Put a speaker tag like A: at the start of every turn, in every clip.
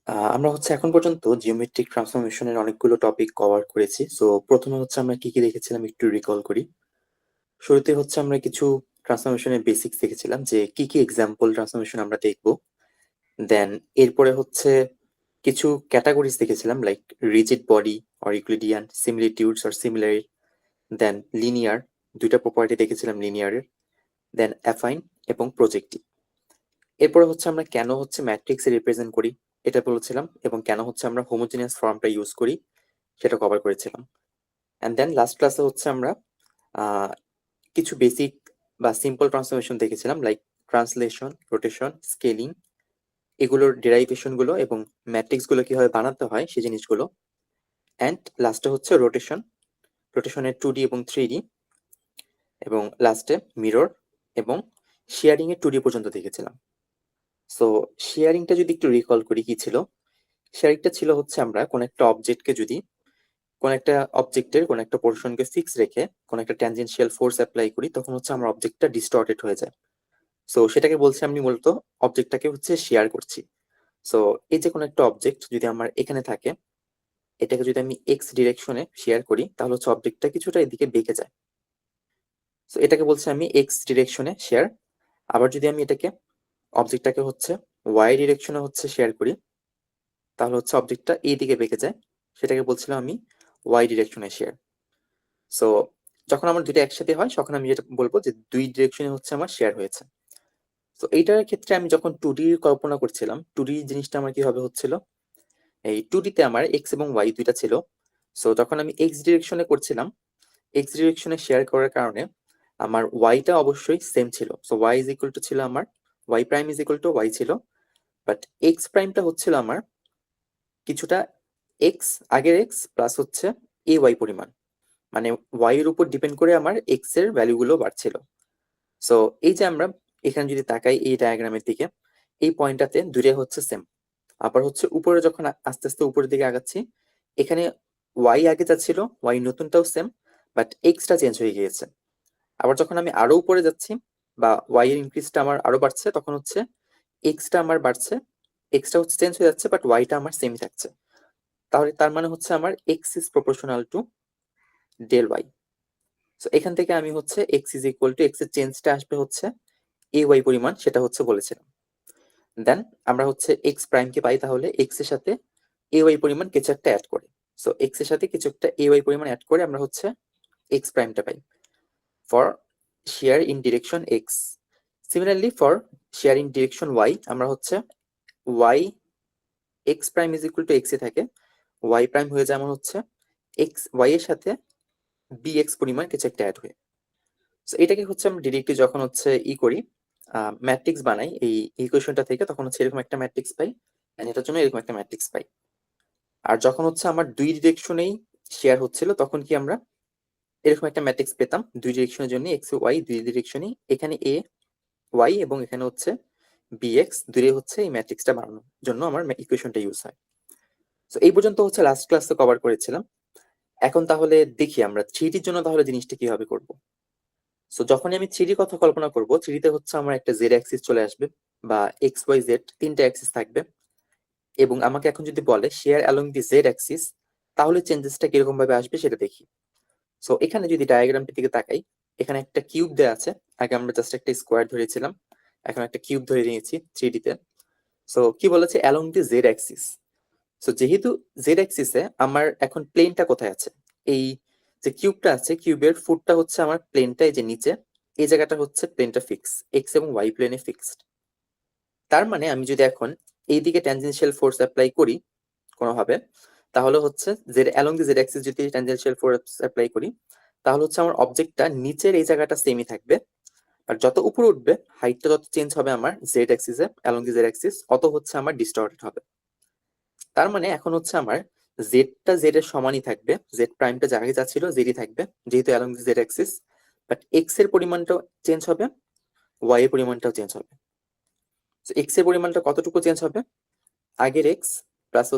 A: আমরা এখন পর্যন্ত জিওমেট্রিক ট্রান্সফরমেশনের অনেকগুলো টপিক কভার করেছি। সো প্রথমে আমরা কি কি দেখেছিলাম একটু রিকল করি। শুরুতে আমরা কিছু ট্রান্সফরমেশনের বেসিক্স দেখেছিলাম যে কি কি এক্সাম্পল ট্রান্সফরমেশন আমরা দেখব। দেন এরপরে কিছু ক্যাটাগরিজ দেখেছিলাম, like rigid body or Euclidean, similitudes or similar. Then linear, দুইটা প্রপার্টি দেখেছিলাম লিনিয়ারের। দেন অ্যাফাইন এবং প্রজেক্টিভ। এরপরে আমরা কেন ম্যাট্রিক্সে রিপ্রেজেন্ট করি এটা বলেছিলাম, এবং কেন আমরা হোমোজেনিয়াস ফর্মটা ইউজ করি সেটা কভার করেছিলাম। অ্যান্ড দেন লাস্ট ক্লাসে আমরা আহ, কিছু বেসিক বা সিম্পল ট্রান্সফরমেশন দেখেছিলাম, লাইক ট্রান্সলেশন, রোটেশন, স্কেলিং, এগুলোর ডেরাইভেশন গুলো এবং ম্যাট্রিক্স গুলো কিভাবে বানাতে হয় সেই জিনিসগুলো। অ্যান্ড লাস্টে রোটেশন, রোটেশনের 2D এবং 3D, এবং লাস্টে মিরর এবং শেয়ারিং এর 2D পর্যন্ত দেখেছিলাম। সো শেয়ারিংটা যদি একটু রিকল করি কি ছিল, শেয়ারিংটা ছিল আমরা কোন একটা অবজেক্টকে যদি কোন একটা অবজেক্টের কোন একটা পোর্শনকে ফিক্স রেখে কোন একটা ট্যানজেনশিয়াল ফোর্স অ্যাপ্লাই করি, তখন আমার অবজেক্টটা ডিস্টর্টেড হয়ে যায়। সো সেটাকে বলছি আমি মূলত অবজেক্টটাকে শেয়ার করছি। সো এই যে কোন একটা অবজেক্ট যদি আমার এখানে থাকে, এটাকে যদি আমি এক্স ডিরেকশনে শেয়ার করি, তাহলে অবজেক্টটা কিছুটা এদিকে বেঁকে যায়। সো এটাকে বলছি আমি এক্স ডিরেকশনে শেয়ার। আবার যদি আমি এটাকে অবজেক্টটাকে ওয়াই ডিরেকশনে শেয়ার করি, তাহলে অবজেক্টটা এই দিকে বেঁকে যায়, সেটাকে বলছিলাম আমি ওয়াই ডিরেকশনে শেয়ার। সো যখন আমার দুইটা একসাথে হয় তখন আমি যেটা বলবো যে দুই ডিরেকশনে আমার শেয়ার হয়েছে। তো এইটার ক্ষেত্রে আমি যখন 2D কল্পনা করছিলাম, 2D জিনিসটা আমার কিভাবে হচ্ছিল, এই 2D তে আমার এক্স এবং ওয়াই দুইটা ছিল। সো যখন আমি এক্স ডিরেকশনে করছিলাম, এক্স ডিরেকশনে শেয়ার করার কারণে আমার ওয়াইটা অবশ্যই সেম ছিল। So Y is equal to ছিল আমার Y prime is equal to Y ছিল, বাট এক্স প্রাইমটা হচ্ছিল আমার কিছুটা এক্স, আগের এক্স প্লাস এ ওয়াই পরিমাণ, মানে ওয়াই এর উপর ডিপেন্ড করে আমার এক্স এর ভ্যালুগুলো বাড়ছিল। সো এই যে আমরা এখানে যদি তাকাই এই ডায়াগ্রামের দিকে, এই পয়েন্টটাতে দুইটা সেম। আবার উপরে যখন আস্তে আস্তে উপরের দিকে আগাচ্ছি, এখানে ওয়াই আগে যা ছিল ওয়াই নতুনটাও সেম, বাট এক্সটা চেঞ্জ হয়ে গিয়েছে। আবার যখন আমি আরো উপরে যাচ্ছি বা ওয়াই এর ইনক্রিজটা আমার আরো বাড়ছে, তখন এক্সটা আমার বাড়ছে, এক্সটা চেঞ্জ হয়ে যাচ্ছে, বাট ওয়াইটা আমার সেমই থাকছে। তাহলে তার মানে আমার X is proportional to del Y. So এখান থেকে আমি X is equal to X এর চেঞ্জটা আসবে এ ওয়াই পরিমাণ, সেটা বলেছিলাম। দেন আমরা এক্স প্রাইম কে পাই তাহলে এক্স এর সাথে এ ওয়াই পরিমাণ কিছু একটা অ্যাড করে। সো এক্স এর সাথে কিছু একটা এ ওয়াই পরিমাণ অ্যাড করে আমরা এক্স প্রাইমটা পাই for shear in direction X. Similarly for shear in direction Y, আমরা Y X prime is equal to X এ থাকে, ওয়াই প্রাইম হয়ে যায় আমার এক্স ওয়াই এর সাথে বি এক্স পরিমাণ কিছু একটা অ্যাড হয়ে। সো এটাকে আমরা ডিরেক্টলি যখন করি, ম্যাট্রিক্স বানাই এই ইকুয়েশনটা থেকে, তখন এরকম একটা ম্যাট্রিক্স পাই, and এটার জন্য এরকম একটা ম্যাট্রিক্স পাই। আর যখন আমার দুই ডিরেকশনেই শেয়ার হচ্ছিল, তখন কি আমরা এরকম একটা ম্যাট্রিক্স পেতাম দুই ডিরেকশনের জন্য, এক্স ওয়াই দুই ডিরেকশনই, এখানে এ ওয়াই এবং এখানে বি এক্স দূরে এই ম্যাট্রিক্সটা বানানোর জন্য আমার ইকুয়েশনটা ইউজ হয়। তো এই পর্যন্ত লাস্ট ক্লাসে কভার করেছিলাম। এখন তাহলে দেখি আমরা থ্রিডির জন্য তাহলে জিনিসটা কিভাবে করব। সো যখন আমি থ্রিডি কথা কল্পনা করব, থ্রিডিতে আমার একটা জেড অ্যাক্সিস চলে আসবে, বা এক্স ওয়াই জেড তিনটা অ্যাক্সিস থাকবে, এবং আমাকে এখন যদি বলে share along the Z Axis, তাহলে চেঞ্জেসটা কিরকম ভাবে আসবে সেটা দেখি। সো এখানে যদি ডায়াগ্রামটির দিকে তাকাই, এখানে একটা কিউব দেওয়া আছে, আগে আমরা জাস্ট একটা স্কোয়ার ধরেছিলাম, এখন একটা কিউব ধরে নিয়েছি থ্রিডি তে। সো কি বলেছে, along the Z Axis. So যেহেতু জেড অ্যাক্সিসে আমার এখন প্লেনটা কোথায় আছে, এই যে কিউবটা আছে, কিউবের ফুটটা আমার প্লেনটা এই যে নিচে, এই জায়গাটা প্লেনটা ফিক্স, এক্স এবং ওয়াই প্লেনে ফিক্সড। তার মানে আমি যদি এখন এইদিকে ট্যানজেনশিয়াল ফোর্স অ্যাপ্লাই করি কোনোভাবে, তাহলে Z along the Z Axis যদি ট্যানজেনশিয়াল ফোর্স অ্যাপ্লাই করি, তাহলে আমার অবজেক্টটা নিচের এই জায়গাটা সেমই থাকবে, আর যত উপরে উঠবে হাইটটা যত চেঞ্জ হবে আমার জেড অ্যাক্সিসে অ্যালং দি জেড অ্যাক্সিস, অত আমার ডিস্টর্টেড হবে। তার মানে এখন আমার জেডটা জেড এর সমানই থাকবে, জেড প্রাইমটা জায়গায় যা ছিল জেডই থাকবে যেহেতু along the Z Axis, but x এর পরিমাণটাও চেঞ্জ হবে, ওয়াই এর পরিমাণটাও চেঞ্জ হবে। এক্স এর পরিমাণটা কতটুকু চেঞ্জ হবে, আগের এক্স প্লাস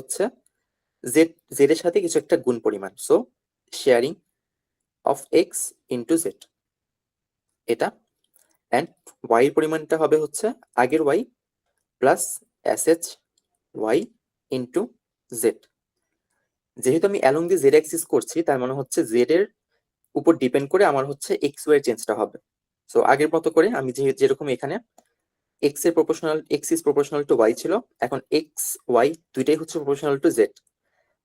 A: জেড, জেড এর সাথে কিছু একটা গুণ পরিমাণ, so shearing of X into Z এটা। অ্যান্ড ওয়াই এর পরিমাণটা হবে আগের Y plus S H Y into Z. যেহেতু আমি অ্যালং দি জেড অ্যাক্সিস করছি, তার মানে হচ্ছে জেড এর উপর ডিপেন্ড করে আমার হচ্ছে এক্স ওয়াই চেঞ্জটা হবে। সো আগের মতো করে আমি যেরকম এখানে এক্স এর proportional, X is proportional to Y ছিল, এখন এক্স ওয়াই দুইটাই হচ্ছে প্রপোর্শনাল টু জেড।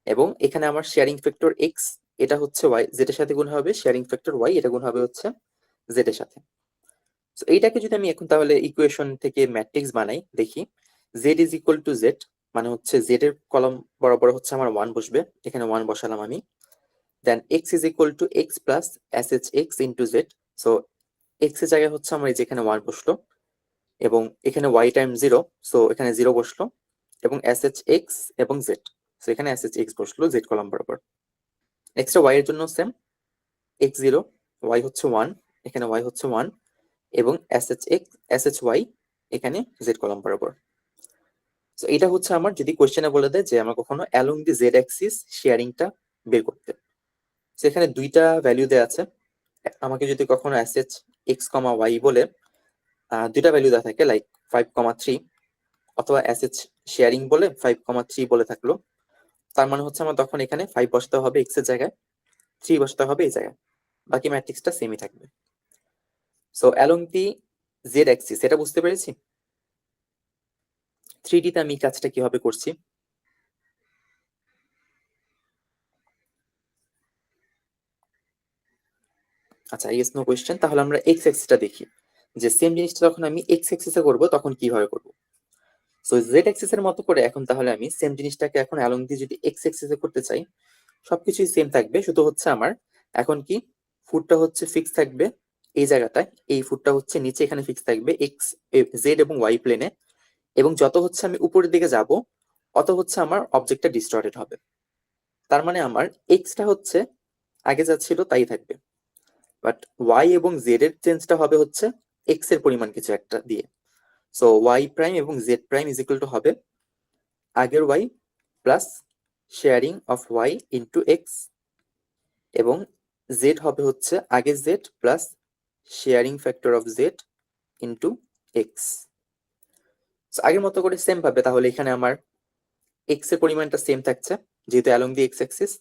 A: এবং এখানে আমার শেয়ারিং ফ্যাক্টর এক্স, এটা হচ্ছে ওয়াই, জেড এর সাথে গুণ হবে, শেয়ারিং ফ্যাক্টর ওয়াই, এটা গুণ হবে হচ্ছে জেড এর সাথে। তো এইটাকে যদি আমি এখন তাহলে ইকুয়েশন থেকে ম্যাট্রিক্স বানাই, দেখি Z is equal to Z, মানে হচ্ছে জেড এর কলম বরাবর হচ্ছে আমার 1 বসবে, এখানে 1 বসালাম আমি। Then X is equal to X plus S H X into Z. So X এর জায়গায় হচ্ছে আমার এই যে এখানে 1 বসলো, এবং এখানে ওয়াই টাইম 0, সো এখানে 0 বসলো, এবং এস এইচ এক্স এবং জেড, সো এখানে এস এইচ এক্স বসলো জেড কলাম বরাবর। নেক্সট ওয়াই এর জন্য সেম, এক্স 0, ওয়াই হচ্ছে 1, এখানে ওয়াই হচ্ছে 1, এবং S H X S H Y এখানে জেড কলাম বরাবর। সো এটা হচ্ছে আমার যদি কোশ্চেনে বলে দেয় যে আমার কখনো অ্যালং দি জেড অ্যাক্সিস শেয়ারিংটা বের করতে। সো এখানে দুইটা ভ্যালু দেওয়া আছে, আমাকে যদি কখনো এস এইচ এক্স কমা ওয়াই বলে দুইটা ভ্যালু দেওয়া থাকে, লাইক 5,3, অথবা এস এইচ শেয়ারিং বলে 5,3 বলে থাকলো, তার মানে হচ্ছে আমার তখন এখানে 5 বসাতে হবে এক্স এর জায়গায়, 3 বসাতে হবে এই জায়গায়, বাকি ম্যাট্রিক্সটা সেমই থাকবে। So along the Z Axis, এটা বুঝতে পেরেছি। 3D তে আমি কাজটা কিভাবে করছি। আচ্ছা, ইয়েস নো কোয়েশ্চেন। তাহলে আমরা এক্স অ্যাক্সিসটা দেখি, যে সেম জিনিসটা যখন আমি এক্স অ্যাক্সিসে করব তখন কিভাবে করব। সো জেড অ্যাক্সিস এর মতো করে এখন তাহলে আমি সেম জিনিসটাকে এখন অ্যালং দি যদি এক্স অ্যাক্সিসে করতে চাই, সবকিছুই সেম থাকবে, শুধু হচ্ছে আমার এখন কি ফুটটা হচ্ছে ফিক্স থাকবে এই জায়গাটায়, এই ফুটটা হচ্ছে নিচে এখানে ফিক্স থাকবে এক্স জেড এবং ওয়াই প্লেনে, এবং যত হচ্ছে আমি উপরের দিকে যাব অত হচ্ছে আমার অবজেক্টটা ডিস্টর্টেড হবে। তার মানে আমার এক্সটা হচ্ছে আগে যা ছিল তাই থাকবে, বাট ওয়াই এবং জেড এর চেঞ্জটা হবে হচ্ছে এক্স এর পরিমাণ কিছু একটা দিয়ে। সো ওয়াই প্রাইম এবং Z prime is equal to হবে আগের Y plus shearing of Y into X, এবং জেড হবে হচ্ছে আগের Z plus shearing factor of Z into X. আগের মতো করে সেম ভাবে তাহলে এখানে আমার এক্স এর পরিমাণটা সেম থাকছে, যেহেতু along the X axis,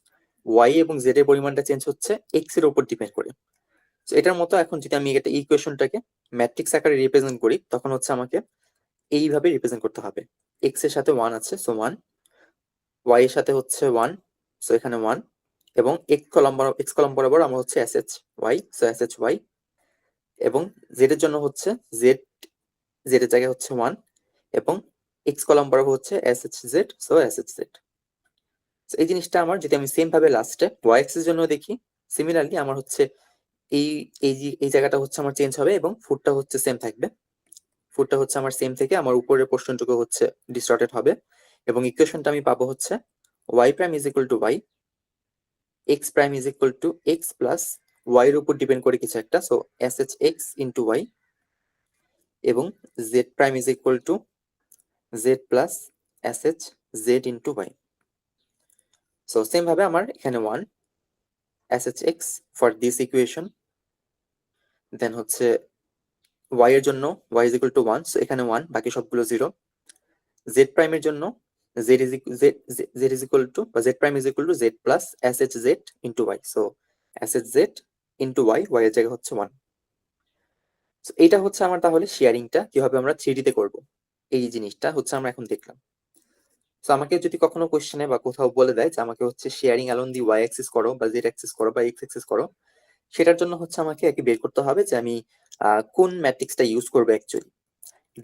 A: Y এবং জেড এর পরিমাণটা চেঞ্জ হচ্ছে এক্স এর উপর ডিপেন্ড করে। তো এটার মতো এখন যদি আমি এটা ইকুয়েশনটাকে ম্যাট্রিক্স আকারে রিপ্রেজেন্ট করি, তখন হচ্ছে আমাকে এইভাবে রিপ্রেজেন্ট করতে হবে। এক্স এর সাথে 1 আছে, সো 1, ওয়াই এর সাথে হচ্ছে 1, সো এখানে 1, এবং এক্স কলাম বরাবর আমার হচ্ছে S H Y, so S H Y, এবং জেড এর জন্য হচ্ছে জেড, জেড এর জায়গায় হচ্ছে 1, এবং এক্স কলাম বরাবর হচ্ছে S H Z, so S H Z. এই জিনিসটা আমার যদি আমি সেম ভাবে লাস্টে ওয়াই এক্স এর জন্য দেখি, সিমিলারলি আমার হচ্ছে এই এই জায়গাটা হচ্ছে আমার চেঞ্জ হবে, এবং ফুটটা হচ্ছে সেম থাকবে, ফুটটা হচ্ছে আমার সেম থেকে আমার উপরের পোর্শনটুকু হচ্ছে ডিস্টর্টেড হবে, এবং ইকুয়েশনটা আমি পাবো হচ্ছে Y prime is equal to Y, X prime is equal to X plus Y এর উপর ডিপেন্ড করে কিছু একটা, so S H X into Y, এবং Z prime is equal to Z plus S H Z into Y. So same ভাবে আমার এখানে 1 S H X for this equation, then হচ্ছে ওয়াই এর জন্য Y is equal to 1, so এখানে 1, বাকি সবগুলো 0। জেড প্রাইমের জন্য Z is Z is equal to, বা Z prime is equal to Z plus S H Z into Y, so S H Z into Y, Y এর জায়গায় হচ্ছে 1। So এইটা হচ্ছে আমার তাহলে শেয়ারিংটা কিভাবে আমরা 3D তে করব, এই জিনিসটা হচ্ছে আমরা এখন দেখলাম। সো আমাকে যদি কখনো কোশ্চেনে বা কোথাও বলে দেয় যে আমাকে হচ্ছে shearing along the Y axis করো বা জেড অ্যাক্সিস করো বা এক্স অ্যাক্সিস করো, সেটার জন্য হচ্ছে আমাকে একে বের করতে হবে যে আমি কোন ম্যাট্রিক্সটা ইউজ করবো অ্যাকচুয়ালি।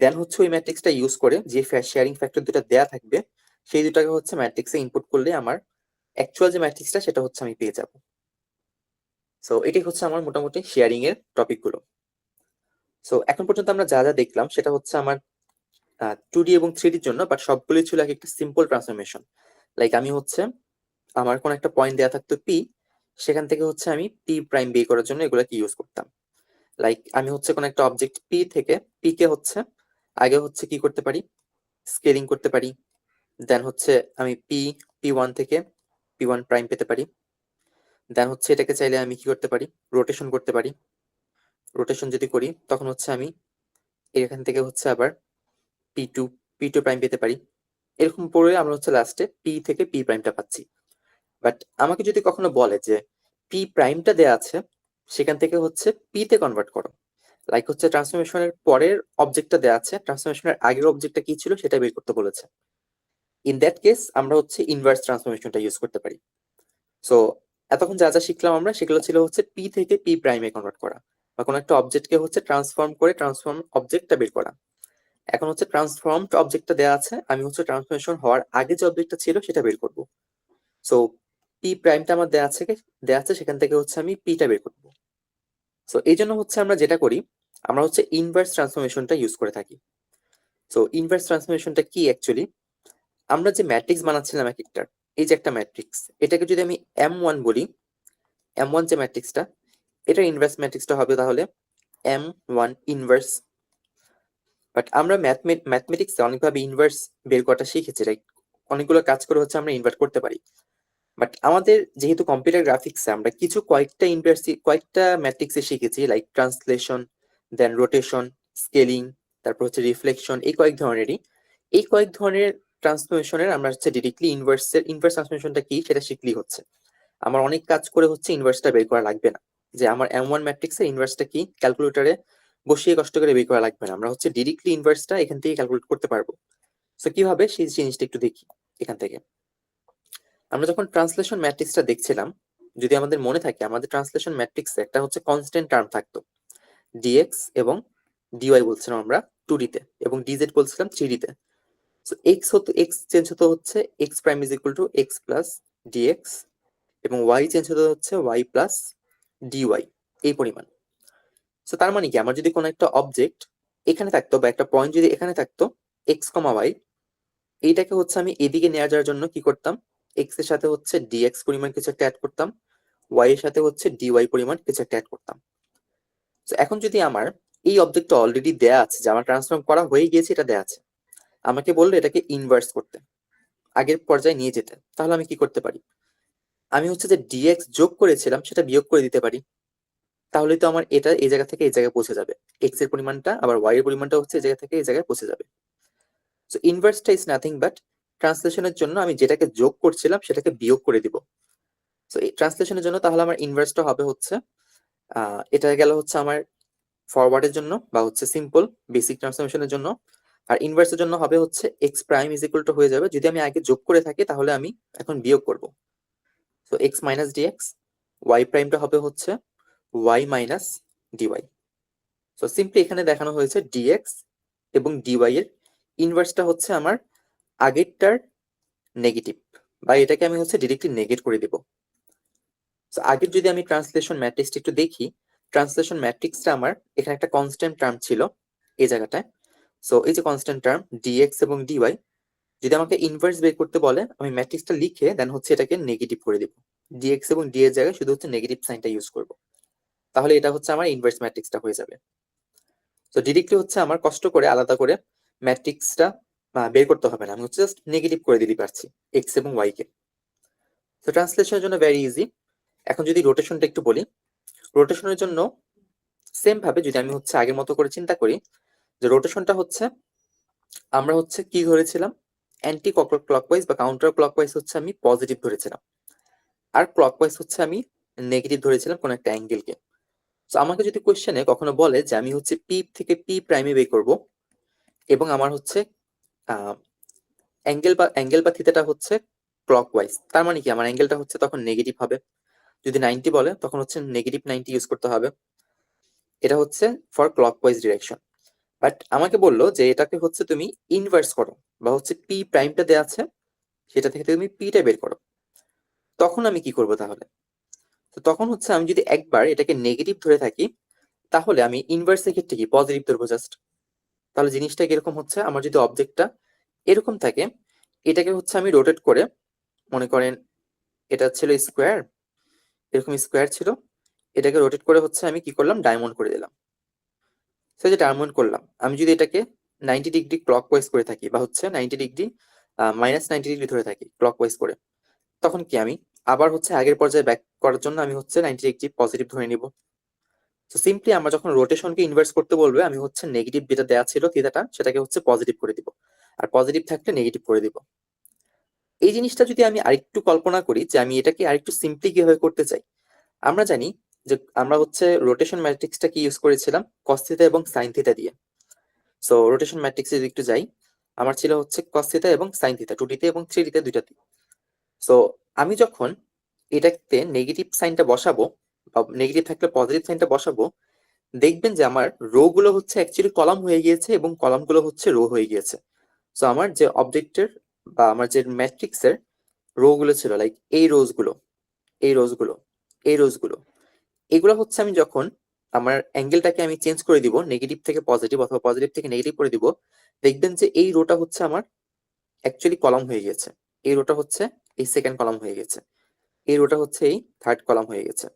A: দেন হচ্ছে ওই ম্যাট্রিক্সটা ইউজ করে যে শেয়ারিং ফ্যাক্টর দুটো দেয়া থাকবে, সেই দুটাকে হচ্ছে ম্যাট্রিক্সে ইনপুট করলে আমার অ্যাকচুয়াল যে ম্যাট্রিক্সটা সেটা হচ্ছে আমি পেয়ে যাব। সো এটাই হচ্ছে আমার মোটামুটি শেয়ারিং এর টপিক গুলো। সো এখন পর্যন্ত আমরা যা যা দেখলাম সেটা হচ্ছে আমার 2D এবং 3D জন্য, বাট সবগুলোই ছিল এক একটা সিম্পল ট্রান্সফরমেশন। লাইক আমি হচ্ছে আমার কোন একটা পয়েন্ট দেয়া থাকতো পি, সেখান থেকে হচ্ছে আমি পি প্রাইম বের করার জন্য এগুলোকে ইউজ করতাম। লাইক আমি হচ্ছে কোন একটা অবজেক্ট পি থেকে পি কে হচ্ছে আগে হচ্ছে কি করতে পারি, স্কেলিং করতে পারি, দেন হচ্ছে আমি পি ওয়ান থেকে পি ওয়ান প্রাইম পেতে পারি, দেন হচ্ছে এটাকে চাইলে আমি কি করতে পারি, রোটেশন করতে পারি। রোটেশন যদি করি তখন হচ্ছে আমি এখান থেকে হচ্ছে আবার পি টু প্রাইম পেতে পারি, এরকম পড়ে আমরা হচ্ছে লাস্টে পি থেকে পি প্রাইমটা পাচ্ছি। বাট আমাকে যদি কখনো বলে যে পি প্রাইমটা দেয়া আছে, সেখান থেকে হচ্ছে পি তে কনভার্ট করো, লাইক হচ্ছে ট্রান্সফরমেশনের পরের অবজেক্টটা দেয়া আছে, ট্রান্সফরমেশনের আগের অবজেক্টটা কি ছিল সেটা বের করতে বলেছে, ইন দ্যাট কেস আমরা হচ্ছে ইনভার্স ট্রান্সফরমেশনটা ইউজ করতে পারি। সো এতক্ষণ যা যা শিখলাম আমরা, সেগুলো ছিল হচ্ছে পি থেকে পি প্রাইমে কনভার্ট করা, বা কোনো একটা অবজেক্টকে হচ্ছে ট্রান্সফর্ম করে ট্রান্সফর্ম অবজেক্টটা বের করা। এখন হচ্ছে ট্রান্সফর্ম অবজেক্টটা দেওয়া আছে, আমি হচ্ছে ট্রান্সফরমেশন হওয়ার আগে যে অবজেক্টটা ছিল সেটা বের করব। সো পি প্রাইমটা আমার দেওয়া আছে, সেখান থেকে হচ্ছে আমি পিটা বের করব। সো এই জন্য হচ্ছে আমরা যেটা করি, আমরা হচ্ছে ইনভার্স ট্রান্সফরমেশনটা ইউজ করে থাকি। সো ইনভার্স ট্রান্সফরমেশনটা কি অ্যাকচুয়ালি, আমরা যে ম্যাট্রিক্স বানাচ্ছিলাম এক একটার, এই যে একটা ম্যাট্রিক্স, এটাকে যদি আমি M1 বলি, M1 যে ম্যাট্রিক্সটা, এটার ইনভার্স ম্যাট্রিক্সটা হবে তাহলে M1 ইনভার্স। বাট আমরা ম্যাথমেটিক্সে অনেকভাবে ইনভার্স বের করাটা শিখেছি, রাইট? অনেকগুলো কাজ করে হচ্ছে আমরা ইনভার্ট করতে পারি। বাট আমাদের যেহেতু কম্পিউটার গ্রাফিক্সে আমরা কয়েকটা ম্যাট্রিক্সে শিখেছি, লাইক ট্রান্সলেশন, দেন রোটেশন, স্কেলিং, তারপর হচ্ছে রিফ্লেকশন, এই কয়েক ধরনের ট্রান্সফরমেশনের আমরা হচ্ছে ডিরেক্টলি ইনভার্স ট্রান্সফরমেশনটা কি সেটা শিখলেই হচ্ছে। আমার অনেক কাজ করে হচ্ছে ইনভার্সটা বের করা লাগবে না, যে আমার M1 ম্যাট্রিক্সের ইনভার্সটা কি ক্যালকুলেটরে বসিয়ে কষ্ট করে বের করা লাগবে না, আমরা হচ্ছে ডিরেক্টলি ইনভার্সটা এখান থেকে ক্যালকুলেট করতে পারবো। সো কিভাবে সেই জিনিসটা একটু দেখি। এখান থেকে আমরা যখন ট্রান্সলেশন ম্যাট্রিক্সটা দেখছিলাম, যদি আমাদের মনে থাকে, আমাদের ট্রান্সলেশন ম্যাট্রিক্সে একটা হচ্ছে কনস্ট্যান্ট টার্ম থাকতো, ডিএক্স এবং ডিওয়াই বলছিলাম আমরা 2D তে, এবং ডিজেড বলছিলাম 3D তে। সো এক্স চেঞ্জ হতো হচ্ছে X prime is equal to X plus dx, এবং ওয়াই চেঞ্জ হতে হচ্ছে ওয়াই প্লাস ডিওয়াই, এই পরিমাণ। সো তার মানে কি, আমার যদি কোনো একটা অবজেক্ট এখানে থাকতো, বা একটা পয়েন্ট যদি এখানে থাকতো, এক্স কমা ওয়াই, এইটাকে হচ্ছে আমি এদিকে নিয়ে যাওয়ার জন্য কি করতাম, এক্স এর সাথে হচ্ছে ডিএক্স পরিমাণ কিছু একটা অ্যাড করতাম, ওয়াই এর সাথে হচ্ছে ডিওয়াই পরিমাণ কিছু একটা অ্যাড করতাম। তো এখন যদি আমার এই অবজেক্টটা অলরেডি দেয়া আছে, যে আমার ট্রান্সফর্ম করা হয়ে গিয়েছে, এটা দেয়া আছে, আমাকে বললো এটাকে ইনভার্স করতে, আগের পর্যায়ে নিয়ে যেতে, তাহলে আমি কি করতে পারি, আমি হচ্ছে যে ডিএক্স যোগ করেছিলাম সেটা বিয়োগ করে দিতে পারি। তাহলে তো আমার এটা এই জায়গা থেকে এই জায়গায় পৌঁছে যাবে, এক্স এর পরিমাণটা আবার ওয়াই এর পরিমাণটা হচ্ছে এই জায়গা থেকে এই জায়গায় পৌঁছে যাবে। সো ইনভার্সটা ইজ নাথিং বাট, ট্রান্সলেশনের জন্য আমি যেটাকে যোগ করছিলাম সেটাকে বিয়োগ করে দিব। সো এই ট্রান্সলেশনের জন্য তাহলে আমার ইনভার্সটা হবে হচ্ছে এটা গেল হচ্ছে আমার ফরওয়ার্ডের জন্য, বা হচ্ছে সিম্পল বেসিক ট্রান্সফরমেশনের জন্য। আর ইনভার্সের জন্য হবে হচ্ছে X prime is equal two হয়ে যাবে, যদি আমি আগে যোগ করে থাকি তাহলে আমি এখন বিয়োগ করব। So X minus dx, Y প্রাইমটা হবে হচ্ছে Y minus dy. So simply এখানে দেখানো হয়েছে ডিএক্স এবং ডিওয়াই এর ইনভার্সটা হচ্ছে আমার আগেরটার নেগেটিভ, বা এটাকে আমি হচ্ছে ডিরেক্টলি নেগেট করে দিব। সো আগের যদি আমি ট্রান্সলেশন ম্যাট্রিক্সটা একটু দেখি, ট্রান্সলেশন ম্যাট্রিক্সটা আমার এখানে একটা কনস্ট্যান্ট টার্ম ছিল এই জায়গাটায়। সো এই যে কনস্ট্যান্ট টার্ম ডিএক্স এবং ডিওয়াই, যদি আমাকে ইনভার্স বের করতে বলে, আমি ম্যাট্রিক্সটা লিখে দেন হচ্ছে এটাকে নেগেটিভ করে দিব, ডিএক্স এবং ডি এর জায়গায় শুধু হচ্ছে নেগেটিভ সাইনটা ইউজ করব, তাহলে এটা হচ্ছে আমার ইনভার্স ম্যাট্রিক্সটা হয়ে যাবে। তো ডিরেক্টলি হচ্ছে আমার কষ্ট করে আলাদা করে ম্যাট্রিক্সটা বের করতে হবে না, আমি হচ্ছে জাস্ট নেগেটিভ করে দিতে পারছি এক্স এবং ওয়াই কে। তো ট্রান্সলেশনের জন্য ভেরি ইজি। এখন যদি রোটেশনটা একটু বলি, রোটেশনের জন্য সেম ভাবে যদি আমি হচ্ছে আগের মতো করে চিন্তা করি, যে রোটেশনটা হচ্ছে আমরা হচ্ছে কি ধরেছিলাম, অ্যান্টি ক্লকওয়াইজ বা কাউন্টার ক্লকওয়াইজ হচ্ছে আমি পজিটিভ ধরেছিলাম, আর ক্লকওয়াইজ হচ্ছে আমি নেগেটিভ ধরেছিলাম কোন একটা অ্যাঙ্গেলকে। তো আমাকে যদি কোশ্চেনে কখনো বলে যে আমি হচ্ছে পি থেকে পি প্রাইমে বের করব, এবং আমার হচ্ছে অ্যাঙ্গেল বা থিটাটা হচ্ছে ক্লকওয়াইজ, তার মানে কি আমার অ্যাঙ্গেলটা হচ্ছে তখন নেগেটিভ হবে। যদি 90 বলে তখন হচ্ছে নেগেটিভ 90 ইউজ করতে হবে, এটা হচ্ছে ফর ক্লকওয়াইজ ডিরেকশন। বাট আমাকে বললো যে এটাকে হচ্ছে তুমি ইনভার্স করো, বা হচ্ছে পি প্রাইমটা দেওয়া আছে সেটা থেকে তুমি পিটা বের করো, তখন আমি কি করব তাহলে? তো তখন হচ্ছে আমি যদি একবার এটাকে নেগেটিভ ধরে থাকি, তাহলে আমি ইনভার্সের ক্ষেত্রে কি পজিটিভ ধরবো জাস্ট। তাহলে জিনিসটা কিরকম হচ্ছে, আমার যদি অবজেক্টটা এরকম থাকে, এটাকে হচ্ছে আমি রোটেট করে, মনে করেন এটা ছিল স্কোয়ার, এরকম স্কোয়ার ছিল, এটাকে রোটেট করে হচ্ছে আমি কি করলাম, ডায়মন্ড করে দিলাম। সে যে ডায়মন্ড করলাম, আমি যদি এটাকে 90 ডিগ্রি ক্লকওয়াইজ করে থাকি, বা হচ্ছে 90 ডিগ্রি মাইনাস 90 ডিগ্রি ধরে থাকি ক্লকওয়াইজ করে, তখন কি আমি আবার হচ্ছে আগের পর্যায়ে ব্যাক করার জন্য আমি হচ্ছে 90 ডিগ্রি পজিটিভ ধরে নিব। তো সিম্পলি আমরা যখন রোটেশনকে ইনভার্স করতে বলবে, আমি হচ্ছে নেগেটিভ যেটা দেওয়া ছিল থিটাটা, সেটাকে হচ্ছে পজিটিভ করে দিব। আর পজিটিভ থাকলে নেগেটিভ করে দিব। এই জিনিসটা যদি আমি আরেকটু কল্পনা করি যে আমি এটাকে আরেকটু সিম্পলি কিভাবে করতে চাই, আমরা জানি যে আমরা হচ্ছে রোটেশন ম্যাট্রিক্সটা কি ইউজ করেছিলাম, cos থিটা এবং sin থিটা দিয়ে। সো রোটেশন ম্যাট্রিক্সে যদি একটু যাই, আমার ছিল হচ্ছে cos থিটা এবং sin থিটা 2D তে এবং 3D তে দুইটাতে। সো আমি যখন এটাতে নেগেটিভ সাইনটা বসাবো বা নেগেটিভ থাকলে পজিটিভ সাইনটা বসাবো, দেখবেন যে আমার রো গুলো হচ্ছে অ্যাকচুয়ালি কলাম হয়ে গিয়েছে এবং কলাম গুলো হচ্ছে রো হয়ে গিয়েছে। সো আমার যে অবজেক্টের বা আমার যে ম্যাট্রিক্সের রো গুলো ছিল, লাইক এই রোজ গুলো, এই রোজ গুলো, এই রোজ গুলো, এগুলো হচ্ছে আমি যখন আমার অ্যাঙ্গেলটাকে আমি চেঞ্জ করে দিব নেগেটিভ থেকে পজিটিভ অথবা পজিটিভ থেকে নেগেটিভ করে দিব, দেখবেন যে এই রোটা হচ্ছে আমার অ্যাকচুয়ালি কলাম হয়ে গেছে, এই রোটা হচ্ছে এই সেকেন্ড কলাম হয়ে গেছে, এই রোটা হচ্ছে এই থার্ড কলাম হয়ে গেছে।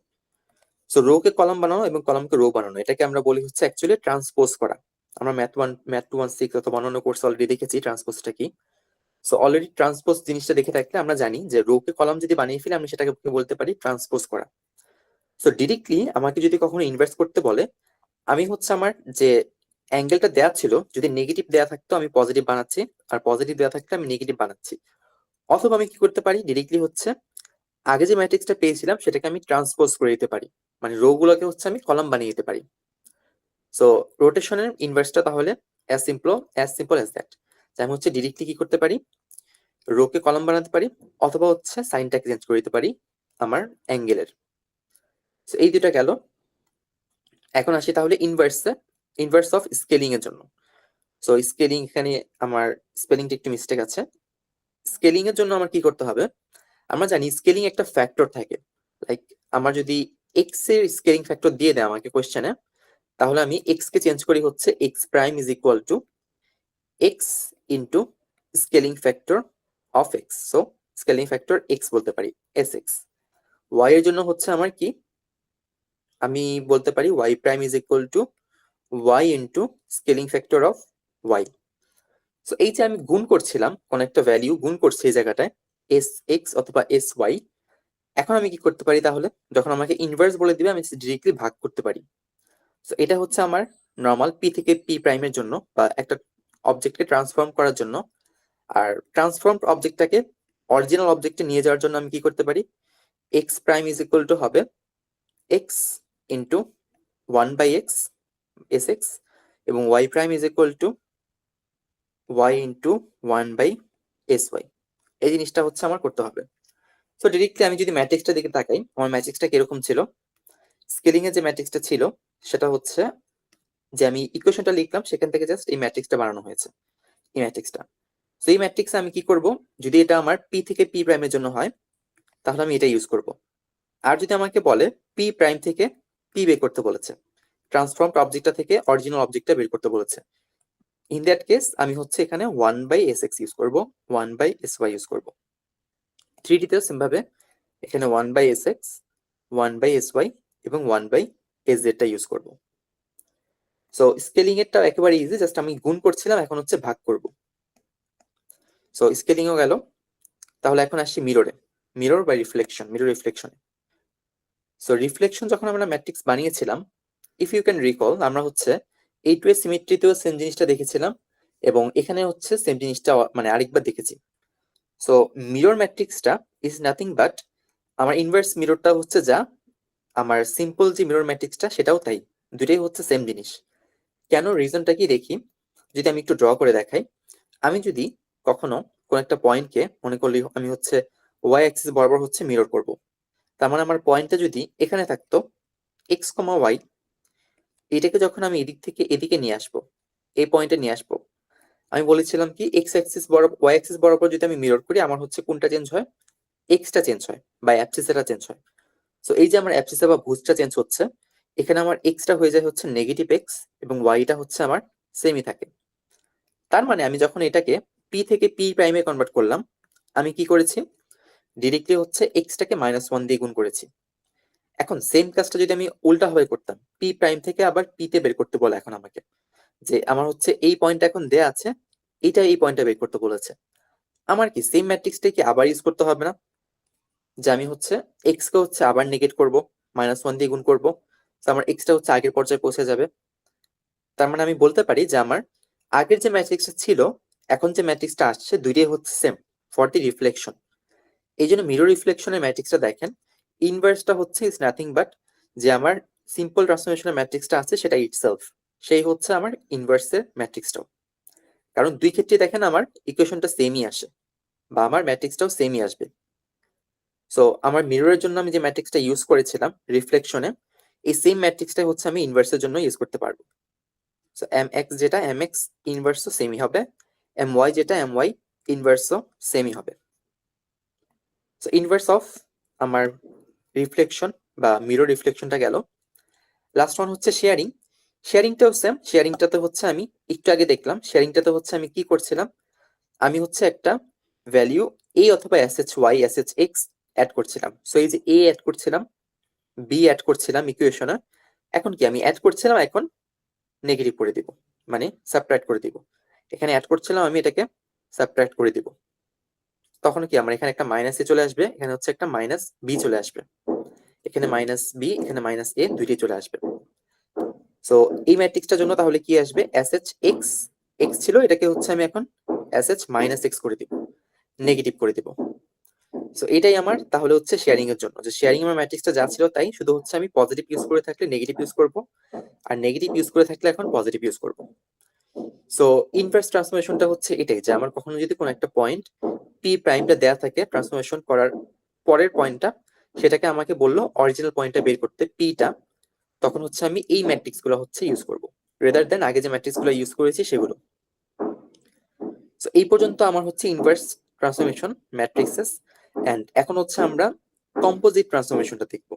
A: সো রো কে কলাম বানানো এবং কলামকে রো বানানো, এটাকে আমরা বলি হচ্ছে অ্যাকচুয়ালি ট্রান্সপোজ করা। আমরা ম্যাথ 216 অথবা অন্যান্য কোর্স অলরেডি দেখেছি ট্রান্সপোজটা কি। সো অলরেডি ট্রান্সপোজ জিনিসটা দেখে থাকলে আমরা জানি যে রো কে কলাম যদি বানিয়ে ফেলি আমি সেটাকে বলতে পারি ট্রান্সপোজ করা। সো ডিরেক্টলি আমাকে যদি কখনো ইনভার্স করতে বলে, আমি হচ্ছে আমার যে অ্যাঙ্গেলটা দেওয়া ছিল যদি নেগেটিভ দেওয়া থাকতো আমি পজিটিভ বানাচ্ছি, আর পজিটিভ দেওয়া থাকলে আমি নেগেটিভ বানাচ্ছি। অথবা আমি কি করতে পারি, ডিরেক্টলি হচ্ছে আগে যে ম্যাট্রিক্সটা পেয়েছিলাম সেটাকে আমি ট্রান্সপোজ করে দিতে পারি, মানে রো গুলোকে হচ্ছে আমি কলাম বানিয়ে দিতে পারি। সো রোটেশনের ইনভার্সটা তাহলে অ্যাজ সিম্পল অ্যাজ দ্যাট, যে আমি হচ্ছে ডিরেক্টলি কি করতে পারি, রো কে কলাম বানাতে পারি অথবা হচ্ছে সাইনটাকে চেঞ্জ করে দিতে পারি আমার অ্যাঙ্গেলের। সো এই দুটা গেল। এখন আসি তাহলে ইনভার্স অফ স্কেলিং এর জন্য। সো স্কেলিং, এখানে আমার স্পেলিংটা একটু মিস্টেক আছে। স্কেলিং এর জন্য আমার কি করতে হবে, আমরা জানি স্কেলিং একটা ফ্যাক্টর থাকে, লাইক আমার যদি এক্স এর স্কেলিং ফ্যাক্টর দিয়ে দেয় আমাকে কোশ্চেনে, তাহলে আমি এক্স কে চেঞ্জ করি হচ্ছে X prime is equal to x into scaling factor of x. So scaling factor x বলতে পারি এস এক্স। ওয়াই এর জন্য হচ্ছে আমার কি, আমি বলতে পারি Y prime is equal to Y into scaling factor of Y. So এই যে আমি গুণ করছিলাম কোন একটা ভ্যালিউ গুণ করছি এই জায়গাটায় এস এক্স অথবা এস ওয়াই, এখন আমি কি করতে পারি তাহলে, যখন আমাকে ইনভার্স বলে দিবে আমি ডিরেক্টলি ভাগ করতে পারি। সো এটা হচ্ছে আমার নর্মাল পি থেকে পি প্রাইমের জন্য বা একটা অবজেক্টকে ট্রান্সফর্ম করার জন্য। আর ট্রান্সফর্ম অবজেক্টটাকে অরিজিনাল অবজেক্টে নিয়ে যাওয়ার জন্য আমি কি করতে পারি, X prime is equal to হবে X into one by X S X, এবং Y prime is equal to Y into one by S Y. এই জিনিসটা হচ্ছে আমার করতে হবে। সো ডিরেক্টলি আমি যদি ম্যাট্রিক্সটা দিকে তাকাই, আমার ম্যাট্রিক্সটা কিরকম ছিল, স্কেলিং এর যে ম্যাট্রিক্সটা ছিল সেটা হচ্ছে যে আমি ইকুয়েশনটা লিখলাম সেখান থেকে জাস্ট এই ম্যাট্রিক্সটা বানানো হয়েছে, এই ম্যাট্রিক্সটা। সো এই ম্যাট্রিক্সে আমি কি করব, যদি এটা আমার পি থেকে পি প্রাইমের জন্য হয় তাহলে আমি এটা ইউজ করব। আর যদি আমাকে বলে পি প্রাইম থেকে পি বের করতে বলেছে, ট্রান্সফর্মড অবজেক্টটা থেকে অরিজিনাল অবজেক্টটা বের করতে বলেছে, ইন দ্যাট কেস আমি হচ্ছে এখানে one by S X use করবো, one by S Y use করবো। 3D তেও সেম ভাবে এখানে one by S X, one by S Y এবং ওয়ান বাই এস জেডটা ইউজ করবো। সো স্কেলিং এরটা একেবারে ইজি, জাস্ট আমি গুণ করছিলাম, এখন হচ্ছে ভাগ করব। সো স্কেলিংও গেল। তাহলে এখন আসি মিররে, mirror by reflection, mirror reflection. So reflection যখন আমরা ম্যাট্রিক্স বানিয়েছিলাম, ইফ ইউ ক্যান রিকল, আমরা হচ্ছে এই টু এ সিমেট্রিতেও সেম জিনিসটা দেখেছিলাম এবং এখানে হচ্ছে সেম জিনিসটা মানে আরেকবার দেখেছি। সো মিরর ম্যাট্রিক্সটা ইজ নাথিং বাট আমার ইনভার্স মিররটা হচ্ছে যা, আমার সিম্পল যে মিরর ম্যাট্রিক্সটা সেটাও তাই, দুটাই হচ্ছে সেম জিনিস। কেন, রিজনটা কি দেখি, যদি আমি একটু ড্র করে দেখাই। আমি যদি কখনো কোন একটা পয়েন্টকে মনে করলি আমি হচ্ছে ওয়াই অ্যাক্সিস বরাবর হচ্ছে মিরর করব, তার মানে আমার পয়েন্টটা যদি এখানে থাকতো এক্স কমা ওয়াই, এটাকে যখন আমি এদিক থেকে এদিকে নিয়ে আসবো, এই পয়েন্টে নিয়ে আসবো, আমি বলেছিলাম কি এক্স অ্যাক্সিস বরাবর ওয়াই অ্যাক্সিস বরাবর যদি আমি মিরর করি আমার হচ্ছে কোনটা চেঞ্জ হয়, এক্সটা চেঞ্জ হয় বা অ্যাবসিসটা চেঞ্জ হয়। সো এই যে আমার অ্যাবসিসা বা ভুজটা চেঞ্জ হচ্ছে, এখানে আমার এক্সটা হয়ে যায় হচ্ছে নেগেটিভ এক্স এবং ওয়াইটা হচ্ছে আমার সেমই থাকে। তার মানে আমি যখন এটাকে পি থেকে পি প্রাইমে কনভার্ট করলাম, আমি কি করেছি, ডিরেক্টলি হচ্ছে এক্সটাকে -1 দিয়ে গুণ করেছি। এখন সেম কাজটা যদি আমি উল্টা ভাবে করতাম, পি প্রাইম থেকে আবার পি তে বের করতে বলে এখন আমাকে, যে আমার হচ্ছে এই পয়েন্টটা এখন দেয়া আছে, এটা এই পয়েন্টটা বের করতে বলেছে, আমার কি সেম ম্যাট্রিক্সটা কি আবার ইউজ করতে হবে না, যে আমি হচ্ছে এক্স কে হচ্ছে আবার নেগেট করব, -1 দিয়ে গুণ করব, তো আমার এক্সটা হচ্ছে আগের পর্যায়ে পৌঁছে যাবে। তার মানে আমি বলতে পারি যে আমার আগের যে ম্যাট্রিক্সটা ছিল এখন যে ম্যাট্রিক্সটা আসছে দুইটাই হচ্ছে সেম ফর দি রিফ্লেকশন। এই জন্য মিরর রিফ্লেকশনের ম্যাট্রিক্সটা দেখেন, ইনভার্সটা হচ্ছে ইজ নাথিং বাট যে আমার সিম্পল ট্রান্সফরমেশনের ম্যাট্রিক্সটা আছে সেটা ইটসেলফ, সেই হচ্ছে আমার ইনভার্সের ম্যাট্রিক্সটাও। কারণ দুই ক্ষেত্রে দেখেন আমার ইকুয়েশনটা সেমই আসে বা আমার ম্যাট্রিক্সটাও সেমই আসবে। সো আমার মিররের জন্য আমি যে ম্যাট্রিক্সটা ইউজ করেছিলাম রিফ্লেকশনে, এই সেম ম্যাট্রিক্সটাই হচ্ছে আমি ইনভার্সের জন্য ইউজ করতে পারবো। সো এম এক্স যেটা এম এক্স ইনভার্সও সেমই হবে, এম ওয়াই যেটা এম ওয়াই ইনভার্সও সেমই হবে। সো ইনভার্স অফ আমার রিফ্লেকশন বা মিরর রিফ্লেকশনটা গেল। লাস্ট ওয়ান হচ্ছে শেয়ারিং। শেয়ারিংটাও সেম, শেয়ারিংটাতে হচ্ছে আমি একটু আগে দেখলাম, শেয়ারিংটাতে হচ্ছে আমি কি করছিলাম, আমি হচ্ছে একটা ভ্যালিউ এ অথবা S H Y S H X add করছিলাম। সো এই যে এ অ্যাড করছিলাম, বি অ্যাড করছিলাম ইকুয়েশনে, এখন কি আমি অ্যাড করছিলাম, এখন নেগেটিভ করে দিব, মানে সাবট্রাক্ট করে দিব। এখানে অ্যাড করছিলাম, আমি এটাকে সাবট্রাক্ট করে দিব, তখন কি আমার এখানে একটা মাইনাস এ চলে আসবে, এখানে হচ্ছে একটা মাইনাস বি চলে আসবে, এখানে মাইনাস বি এখানে মাইনাস এ দুইটাই চলে আসবে। সো এই ম্যাট্রিক্সটার জন্য তাহলে কি আসবে, এস এইচ এক্স এক্স ছিল, এটাকে হচ্ছে আমি এখন এস এইচ মাইনাস এক্স করে দিব, নেগেটিভ করে দিব। সো এটাই আমার তাহলে হচ্ছে শেয়ারিং এর জন্য, যে শেয়ারিং আমার ম্যাট্রিক্সটা যা ছিল তাই, শুধু হচ্ছে আমি পজিটিভ ইউজ করে থাকলে নেগেটিভ ইউজ করব, আর নেগেটিভ ইউজ করে থাকলে এখন পজিটিভ ইউজ করব। সো ইনভার্স ট্রান্সফরমেশনটা হচ্ছে এটাই, যে আমার কখনো যদি কোনো একটা পয়েন্ট পি প্রাইমটা দেয়া থাকে, ট্রান্সফরমেশন করার পরের পয়েন্টটা সেটাকে আমাকে বললো অরিজিনাল পয়েন্টটা বের করতে পিটা, তখন হচ্ছে আমি এই ম্যাট্রিক্স গুলো হচ্ছে ইউজ করব, রেদার দেন আগে যে ম্যাট্রিক্স গুলো ইউজ করেছি সেগুলো। সো এই পর্যন্ত আমার হচ্ছে ইনভার্স ট্রান্সফরমেশন ম্যাট্রিক্সেস, এন্ড এখন হচ্ছে আমরা কম্পোজিট ট্রান্সফরমেশনটা দেখবো।